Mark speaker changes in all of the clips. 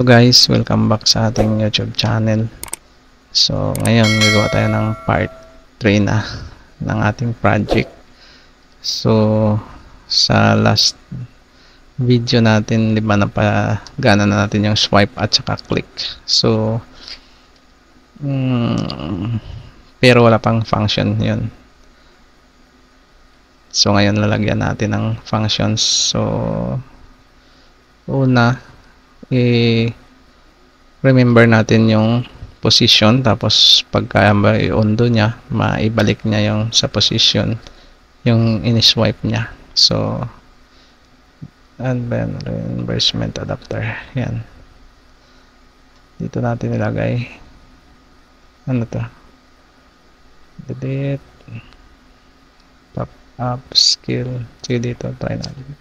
Speaker 1: So guys, welcome back sa ating YouTube channel. So ngayon gagawa tayo ng part 3 na ng ating project. So sa last video natin, di ba, napagana na natin yung swipe at saka click. So pero wala pang function yun. So ngayon lalagyan natin ng functions. So una, remember natin yung position, tapos pagka i-undo niya, maibalik niya yung sa position yung ini-swipe niya. So and then reimbursement adapter, yan, dito natin ilagay. Ano to? Delete, pop up skill. Sige, dito try natin,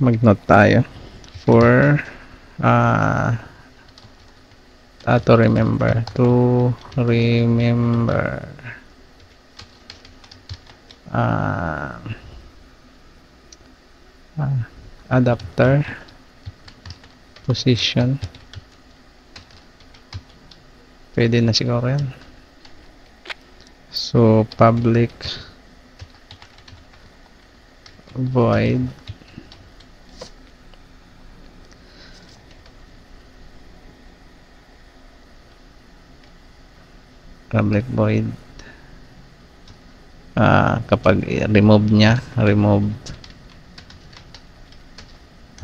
Speaker 1: mag-note tayo for to remember adapter position. Pwede na siguro yan. So public void kapag remove niya, remove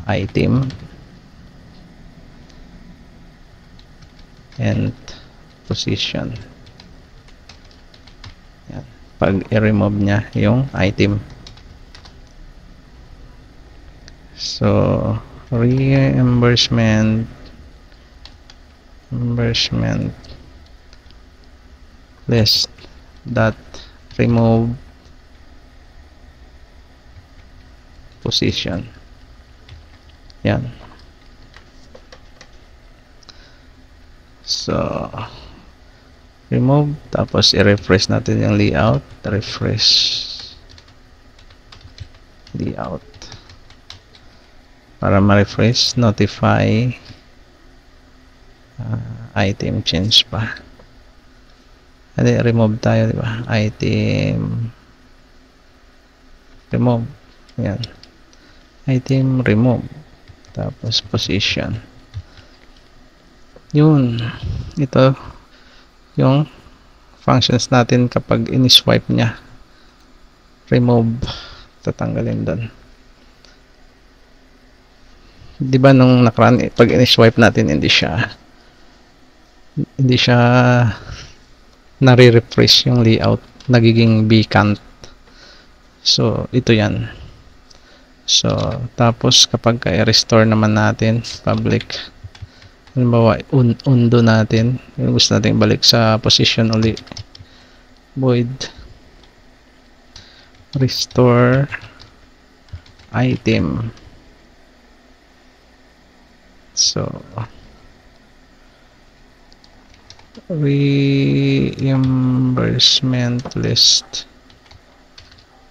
Speaker 1: item and position. Yan. Pag i-remove niya yung item. So reimbursement list dot remove position. Yan. So remove, tapos i-refresh natin yung layout. Refresh layout para ma-refresh. Notify item change pa. Remove tayo, di ba? Item remove. Yan. Item remove. Tapos position. Yun. Ito yung functions natin kapag ini-swipe niya. Remove. Tatanggalin doon. Di ba nung nakaraan, pag ini-swipe natin, hindi siya nare-refresh yung layout, nagiging vacant. So ito yan. So tapos kapag i-restore naman natin, public, halimbawa undo natin, gusto natin balik sa position uli, void restore item. So reimbursement list,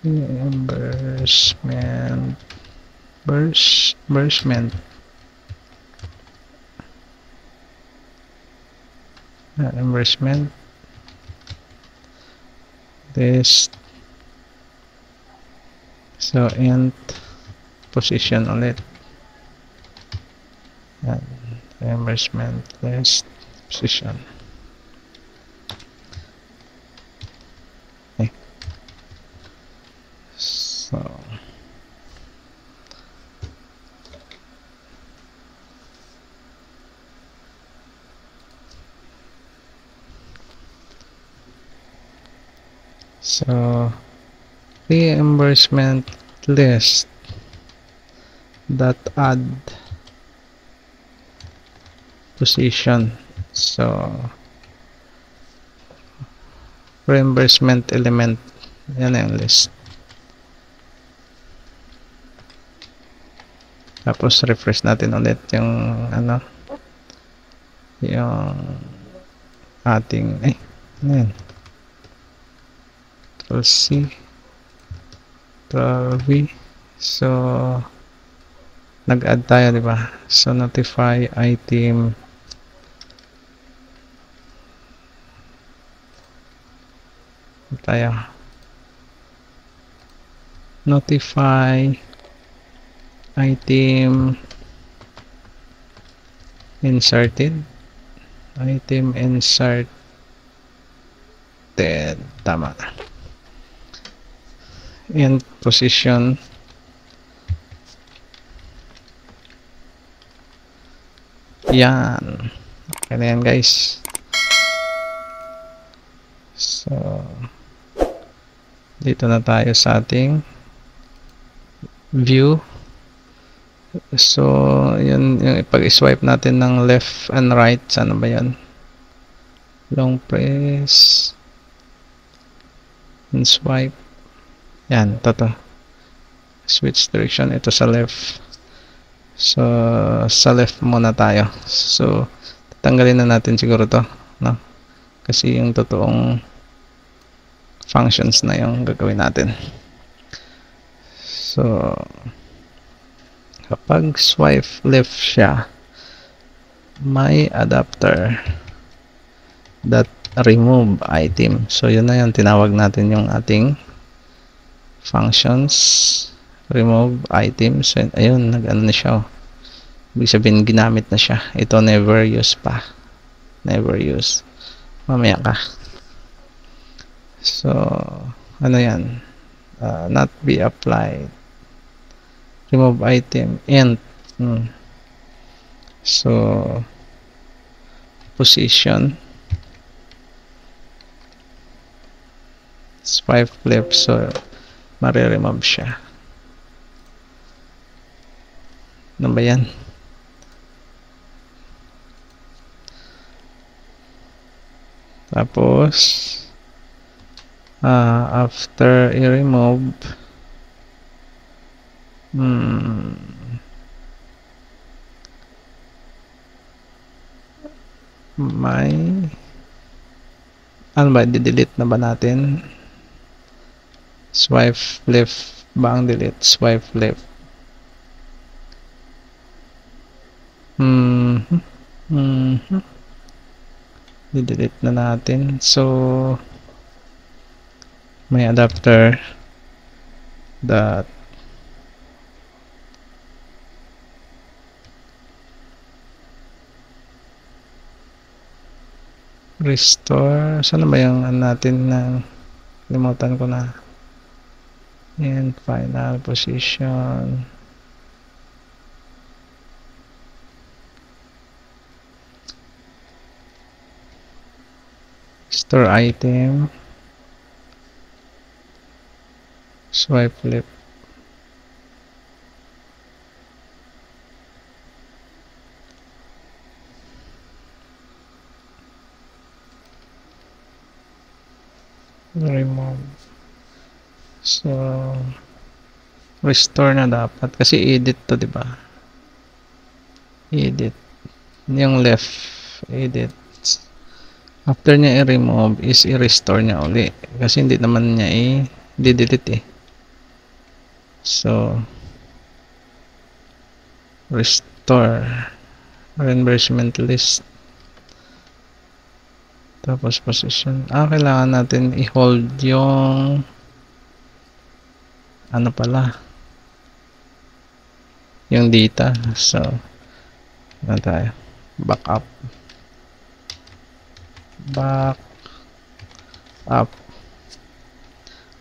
Speaker 1: reimbursement list. So end position ulit. Reimbursement list position. Okay. So reimbursement list dot add position. So reimbursement element, yan yung list. Tapos refresh natin ulit yung yung ating ano yan, Control C, Control V. So nag-add tayo, di ba? So notify item tayo. Notify item inserted. Item inserted. Tama. And position. Yan. Okay na yan, guys. So, dito na tayo sa ating view. So, yun, yung pag-swipe natin ng left and right, sana ba yan? Long press and swipe. Yan, toto. Switch direction, ito sa left. So, sa left muna tayo. So, tatanggalin na natin siguro to, no? Kasi yung totoong functions na yung gagawin natin. So, kapag swipe left siya, may adapter that remove item. So, yun na yung tinawag natin yung ating functions. Remove items. And ayun, nag-ano na siya. Ibig sabihin, ginamit na siya. Ito, never use pa. Never use. Mamaya ka. So, ano yan? Not be applied. Remove item. And, so, position. Swipe left. So, mare-remove siya. Ano ba yan? Tapos, after i-remove, may, ano ba, delete na ba natin? Swipe left ba ang delete? Swipe left. I-delete na natin. So, may adapter that restore. Saan ba yung natin na limutan ko na? And final position. Store item. Swipe left. Remove. So, restore na dapat. Kasi edit to, di ba? Edit. Yung left. Edit. After niya i-remove is i-restore niya uli. Kasi hindi naman niya i-delete eh. So, restore. Reimbursement list. Tapos position. Kailangan natin i-hold yung ano pala. Yung data. So, ano tayo? Backup. Back up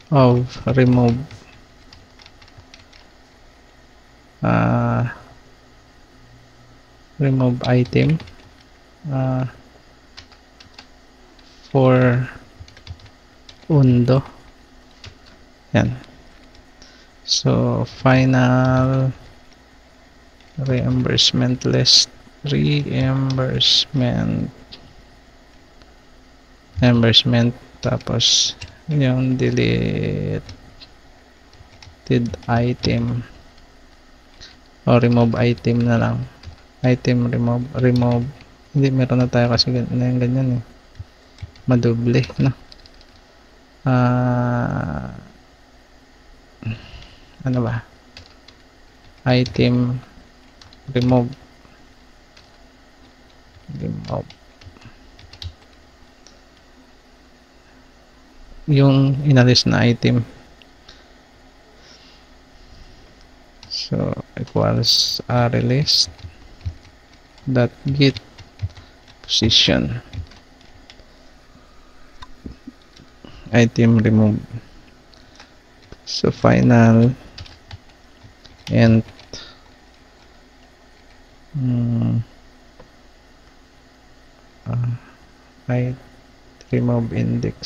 Speaker 1: of remove remove item for undo. Yan. So, final reimbursement list. Reimbursement tapos yung deleted item o remove item na lang. Item remove. Hindi, meron na tayo kasi ganyan eh. Madoble, no? Ano ba? Item remove yung inalis na item. So equals release dot get position item remove. So final and I remove index.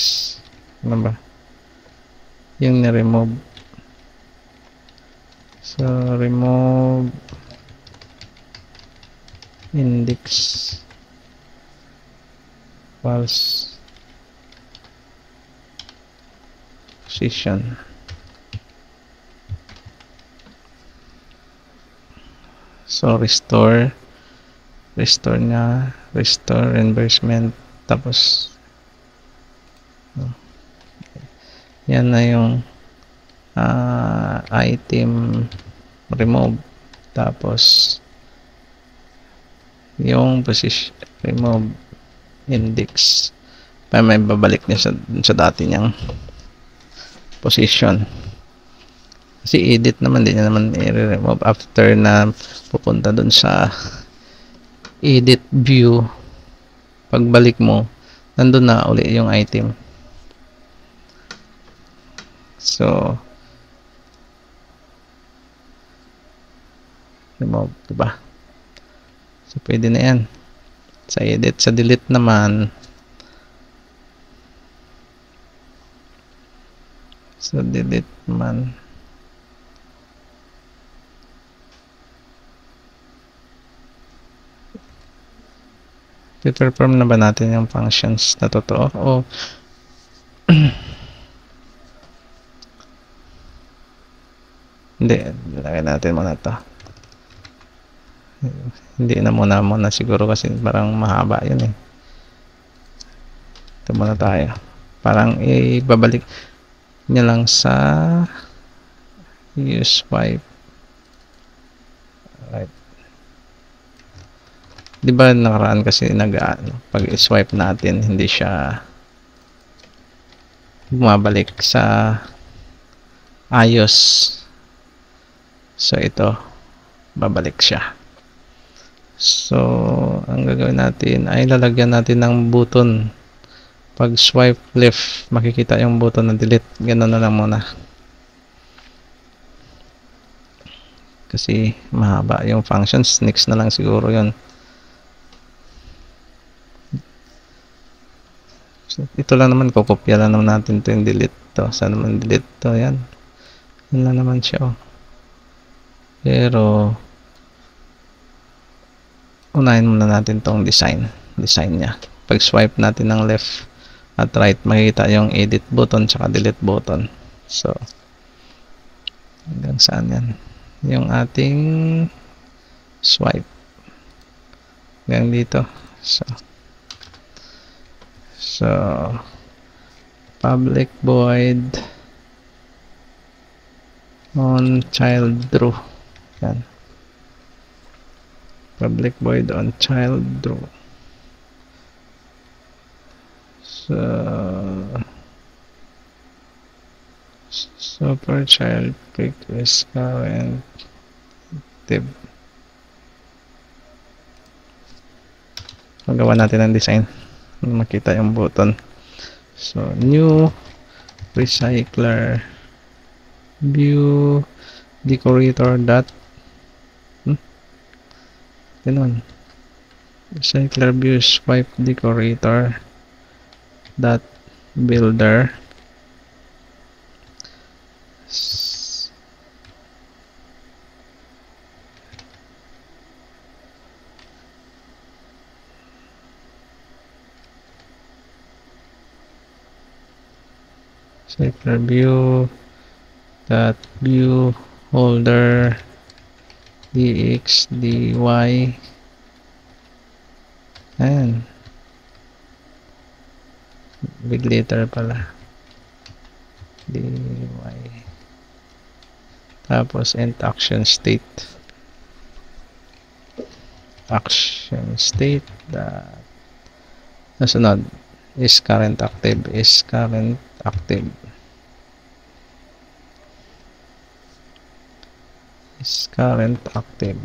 Speaker 1: Ano ba yung na-remove? So remove index false position. So restore niya, restore reimbursement, tapos yan na yung item remove, tapos yung position remove index may babalik niya sa dati niyang position. Kasi edit naman, din niya naman i-remove after na pupunta dun sa edit view. Pagbalik mo, nandun na uli yung item. So remove, diba? So pwede na yan. Sa edit, sa delete naman, so delete man, i-perform na ba natin yung functions na totoo o hindi, lagyan natin muna to. Hindi na muna siguro kasi parang mahaba yun eh. Ito muna tayo, parang ibabalik niya lang sa use swipe. Right. Diba nakaraan kasi pag swipe natin hindi siya bumabalik sa ayos. So ito babalik siya. So ang gagawin natin ay lalagyan natin ng button. Pag swipe left makikita yung button na delete. Ganun na lang muna kasi mahaba yung functions. Next na lang siguro yun. So, ito lang naman, kukopya lang naman natin to yung delete to. Saan naman delete to? Yan lang naman siya oh. Pero unahin muna natin tong design nya. Pag swipe natin ng left at right makikita yung edit button tsaka delete button. So hanggang saan yan yung ating swipe, hanggang dito. So public void on child draw. Yan, public void on child draw. So per child pick is current active. Magawa natin ang design, makita yung button. So new recycler view decorator dot recycler view swipe decorator dot builder recycler view dot view holder dx dy. Ayan, big letter pala, dy, tapos end action state. action state that nasunod is current active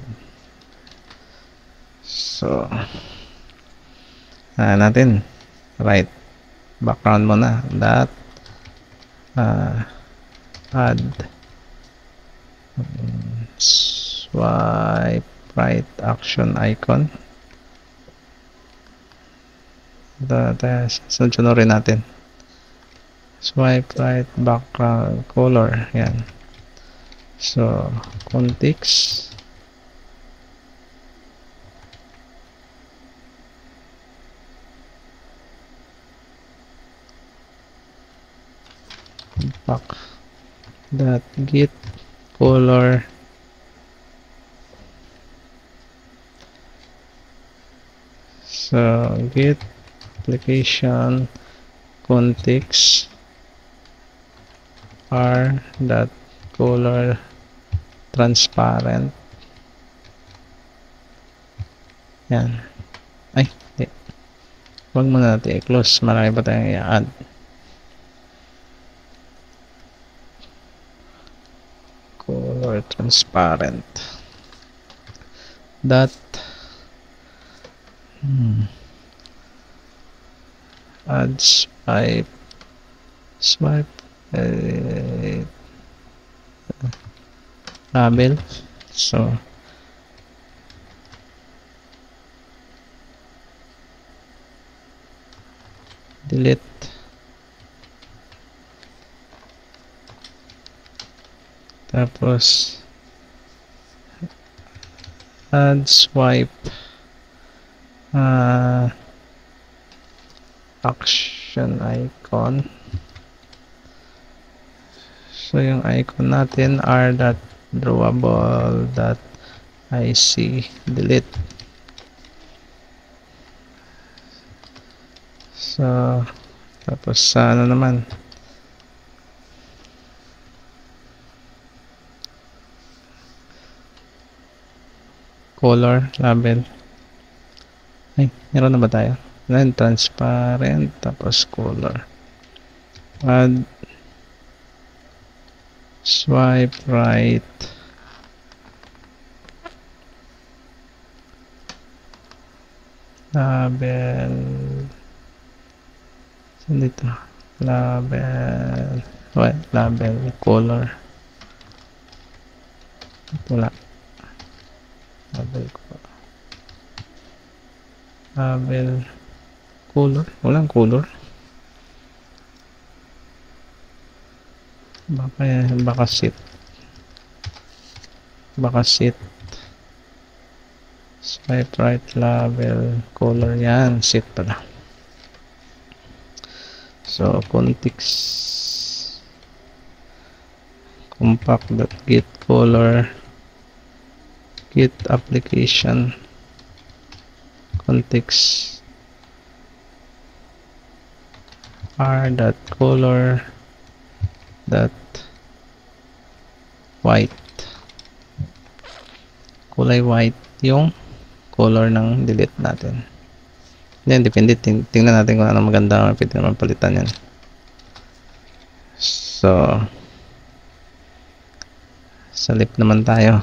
Speaker 1: so natin right background muna that add swipe right action icon sunod rin natin swipe right background color yan so context compact that get color so get application context r dot color transparent yan ay hindi huwag muna natin i-close marami pa tayong i-add color transparent that add swipe label so delete tapos add swipe action icon so yung icon natin r.drawable.ic delete so tapos sa ano naman color label ay meron na ba tayo then transparent tapos color add swipe right label saan dito label label color wala label color walang color baka sit swipe right label color yan sit pala so context compact.get color get application context r.color white kulay white yung color ng delete natin yan depende tingnan natin kung ano maganda pwede naman palitan yan so sa lip naman tayo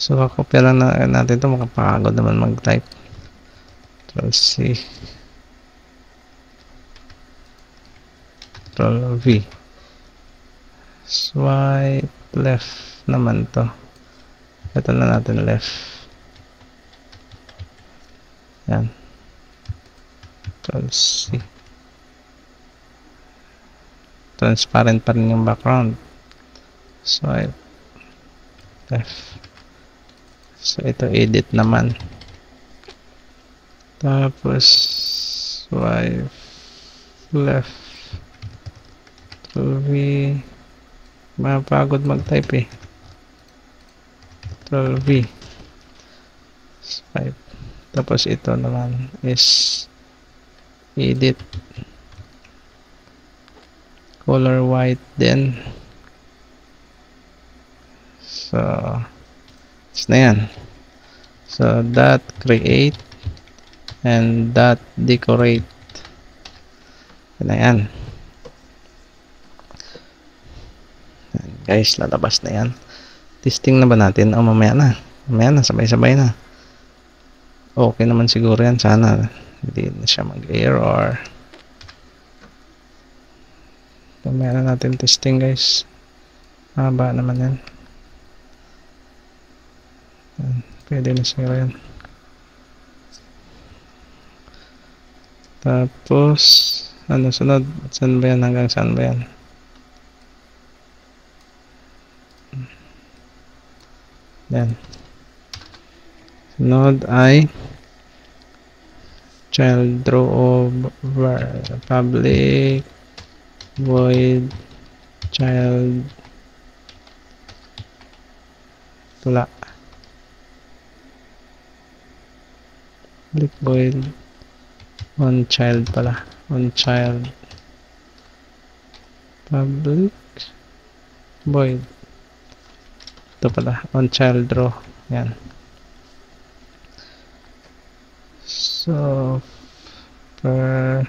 Speaker 1: so kakopya lang natin ito makapagod naman mag type Ctrl-C Ctrl-V swipe left naman to ito na natin left yan Ctrl-C transparent pa rin yung background swipe left so ito edit naman tapos swipe left Ctrl-V mapagod mag-type Ctrl-V swipe tapos ito naman is edit color white din so na yan so So dot create and dot decorate. Yan na yan. Yan, guys, lalabas na yan. Testing na ba natin? O mamaya na. Mamaya na, sabay-sabay na. Okay naman siguro yan. Sana hindi na siya mag-error. Mamaya na natin testing, guys. Haba naman yan. Pwede na siguro yan. Tapos ano sunod? Saan ba yan? Hanggang saan ba yan? Yan. Sunod ay child draw over public void child tula public void on child pala, on child public void, ito pala, on child draw. Yan. So per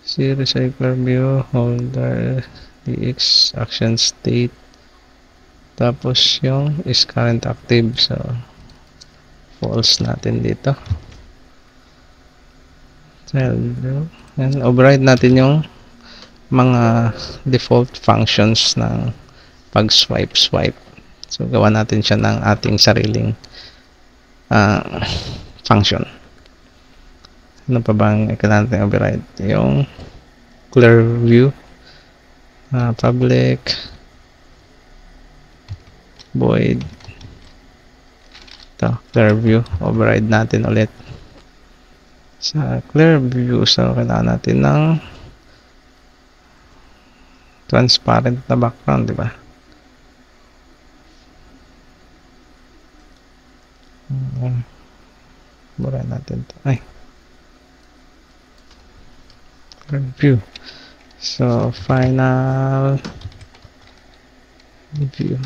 Speaker 1: series recycler view holder dx action state, tapos yung is current active, so false natin dito. Child draw. Yan, override natin yung mga default functions ng pag swipe. So gawa natin siya ng ating sariling function. Ano pa bang kailangan natin override? Yung clear view, public void, ito, clear view, override natin ulit sa clear view. So kailangan natin ng transparent na background, di ba? Bura natin to. Ay, clear view. So final view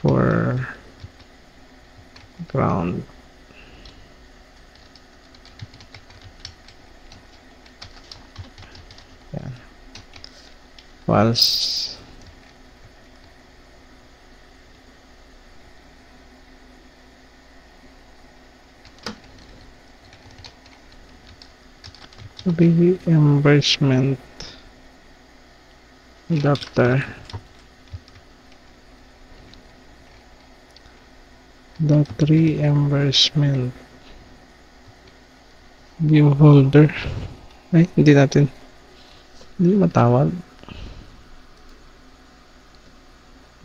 Speaker 1: for ground. Yan. False. Reimbursement adapter dot reimbursement view holder. Ay, hindi matawag.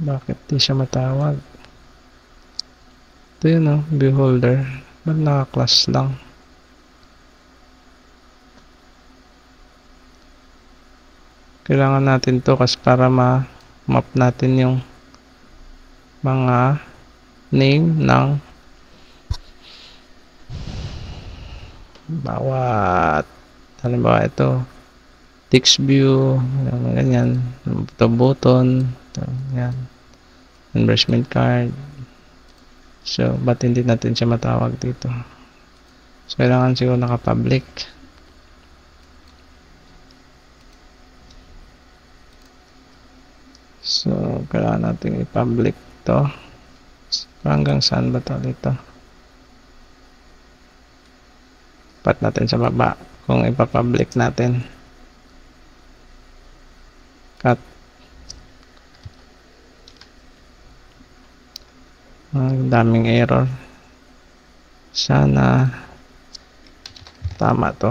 Speaker 1: Bakit di siya matawag? Ito yun, oh, view holder. Ba't naka-class lang? Kailangan natin to kasi para ma-map natin yung mga name ng bawat, halimbawa ito text view, ganyan, ito button, ito, yan, reimbursement card. So ba't hindi natin siya matawag dito? So kailangan siguro naka-public. So kailangan natin i-public to. Hanggang saan ba to dito? Pat natin sa baba kung ipa-public natin. Cut. Ang daming error. Sana tama to.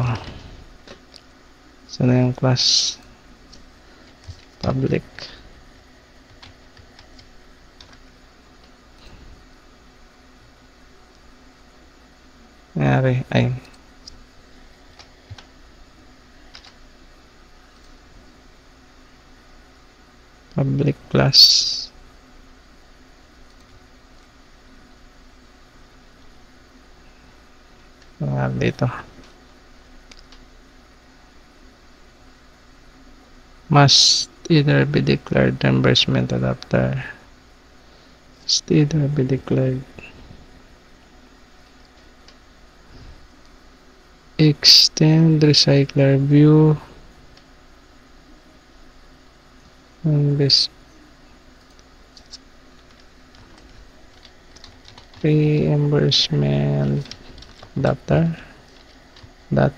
Speaker 1: Sana yung class public. Nangyari ay public class dito must either be declared reimbursement adapter state will be declared. Extend recycler view and this reimbursement adapter that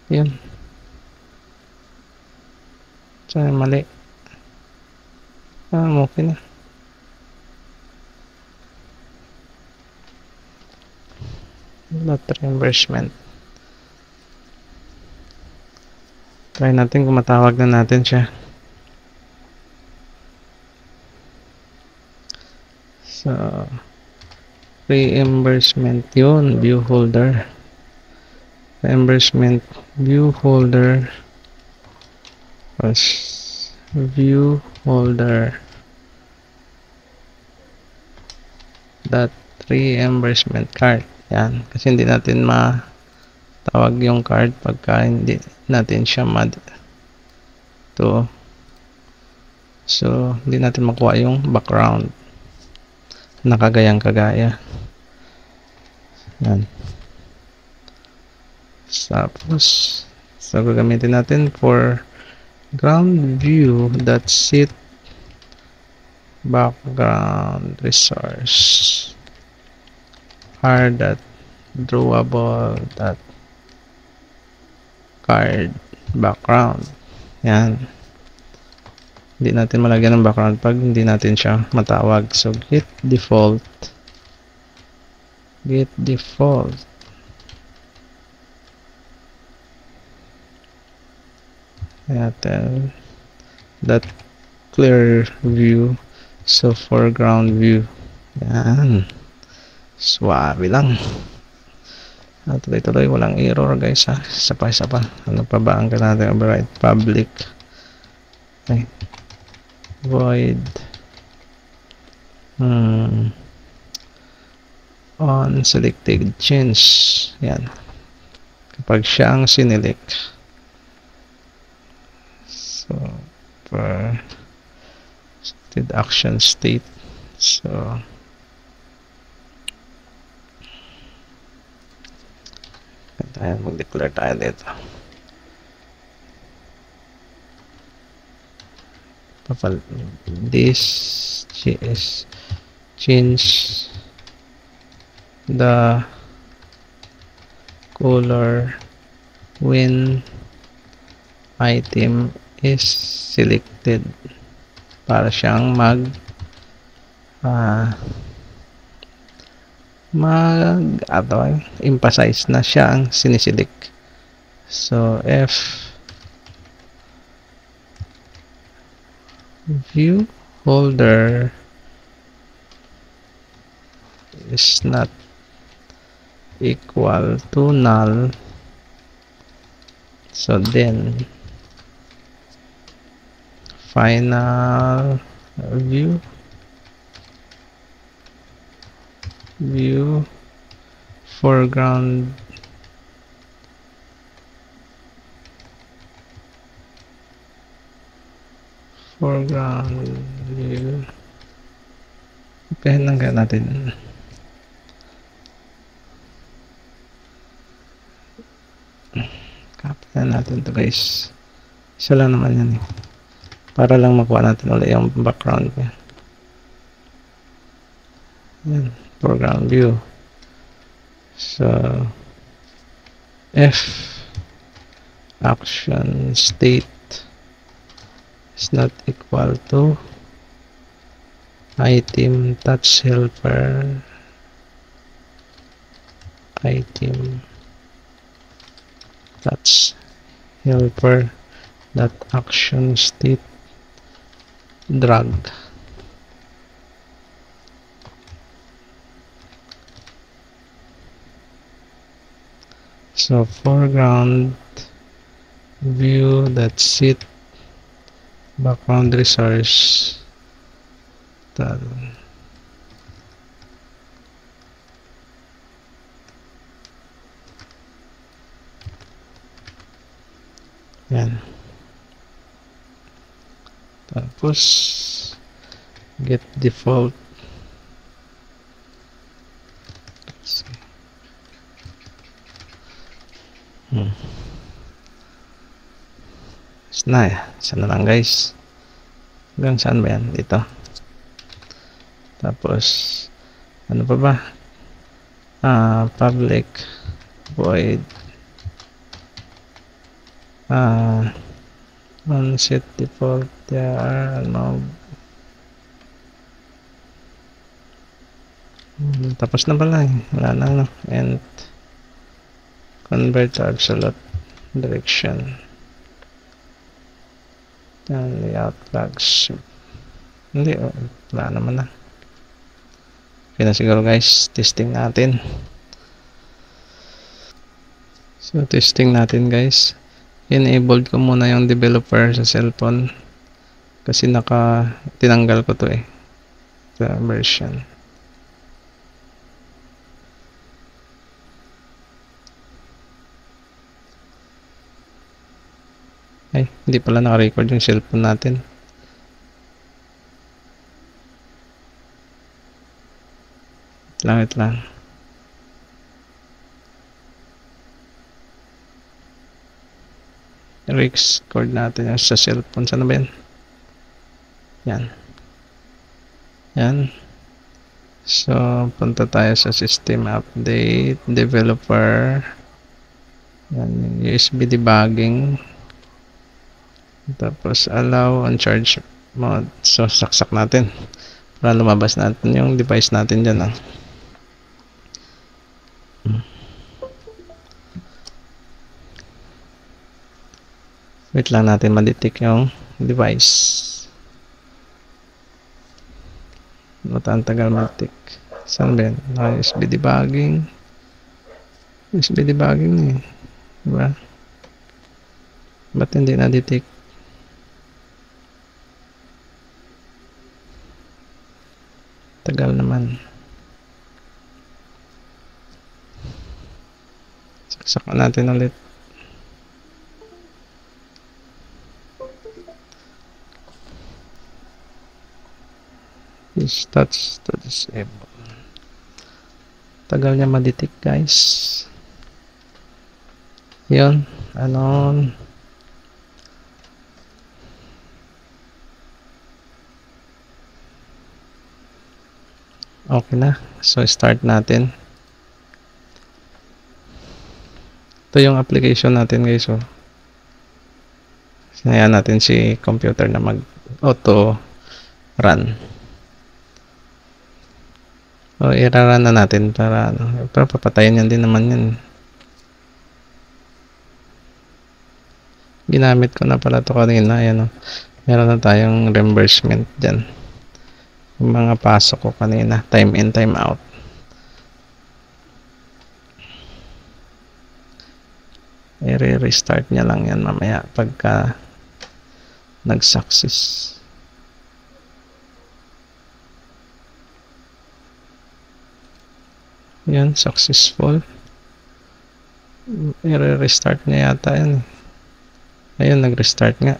Speaker 1: yun. Saan mali? Okay na. Not reimbursement. Try natin kung matawag na natin siya. So, reimbursement yun, view holder. Reimbursement view holder was view holder that reimbursement card. Yan, kasi hindi natin matawag yung card pagka hindi natin siya so hindi natin makuha yung background na kagayang-kagaya. Yan. Tapos, so gagamitin natin for ground view that sit background resource are that drawable that card background. Yan. Hindi natin malagyan ng background pag hindi natin siya matawag. So get default natin that clear view, so foreground view. Yan, swabe lang. Tuloy-tuloy, walang error guys ha. Isa pa. Ano pa ba ang natin? Override public. Okay. Void on selected change. Yan, kapag siya ang sinelect. So for selected action state, so mag-declare tayo dito. This is change the color when item is selected, para siyang emphasize na siya ang siniselect. So if view holder is not equal to null, so then final view foreground view. Upahin lang kaya natin. Copy na natin to guys. Isa lang naman yan eh, para lang makuha natin ulit yung background ko. Yan, foreground view. So if action state is not equal to item touch helper that action state drag. So foreground view that sit background resource that yan. Tapos get default. Na sana lang guys, hanggang saan ba yan? Dito. Tapos ano pa ba? Public void set default ano. Tapos na pala wala na no. And convert to absolute direction and layout flags. Hindi, wala naman na. Okay na siguro guys, testing natin. So testing natin guys, enabled ko muna yung developer sa cellphone kasi tinanggal ko to sa version. Ay, hindi pala naka-record yung cellphone natin. Wait lang. Record natin yung sa cellphone. Saan na ba yan? Yan. So, punta tayo sa system update, developer. Yan, USB debugging. Tapos allow on charge mode. So saksak natin para lumabas natin yung device natin dyan. Wait lang natin ma-detect yung device. Tagal ma-detect. Saan ba yan? USB debugging. USB debugging diba? Ba't hindi na-detect? Tagal naman. Saksak natin ulit. Touch to disable. Tagal niya ma-detect guys. Yun. Okay na. So start natin. Ito yung application natin guys. Sinayaan natin si computer na mag-auto run. O i-run na natin para pero papatayin yan din naman yan. Ginamit ko na pala ito kanina. Ayan, meron na tayong reimbursement dyan. Yung mga pasok ko kanina, time in, time out. I-restart niya lang yan mamaya pagka nag-success. Yan, successful. I-restart niya yata yan. Ayun, nag-restart nga.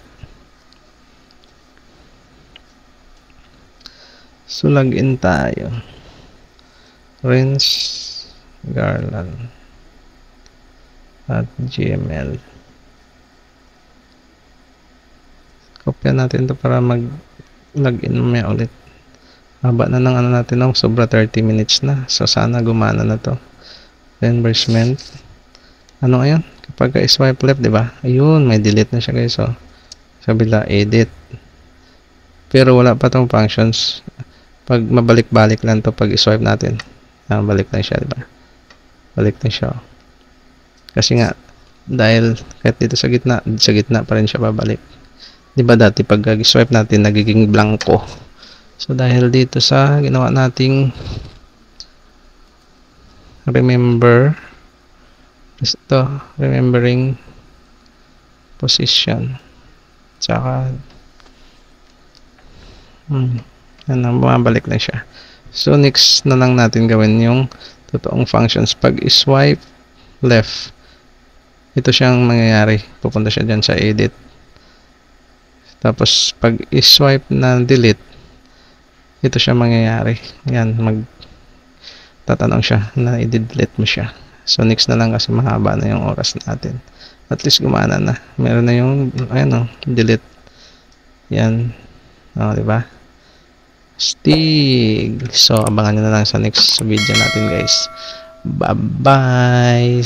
Speaker 1: So, login tayo. Rinse Garland at gmail. Kopya natin to para mag-login mamaya ulit. Haba na ng natin sobra 30 minutes na. So, sana gumana na to. Reimbursement. Ano ayan? Kapag swipe left, diba? Ayun, may delete na siya guys. So, sabila, edit. Pero wala pa tong functions. Pag mabalik-balik lang to pag i-swipe natin. Balik na siya, diba? Balik na siya. Kasi nga, dahil kahit dito sa gitna pa rin siya babalik. Diba dati pag i-swipe natin, nagiging blanco. So, dahil dito sa ginawa nating remembering position. Tsaka, bumabalik na siya. So, next na lang natin gawin yung totoong functions. Pag i-swipe left, ito siyang mangyayari. Pupunta siya dyan sa edit. Tapos pag i-swipe na delete, ito siya mangyayari. Yan, tatanong siya na i-delete mo siya. So next na lang kasi mahaba na yung oras natin. At least gumana na. Meron na yung delete. Yan. Di ba? Stig. So abangan nyo na lang sa next video natin, guys. Bye-bye.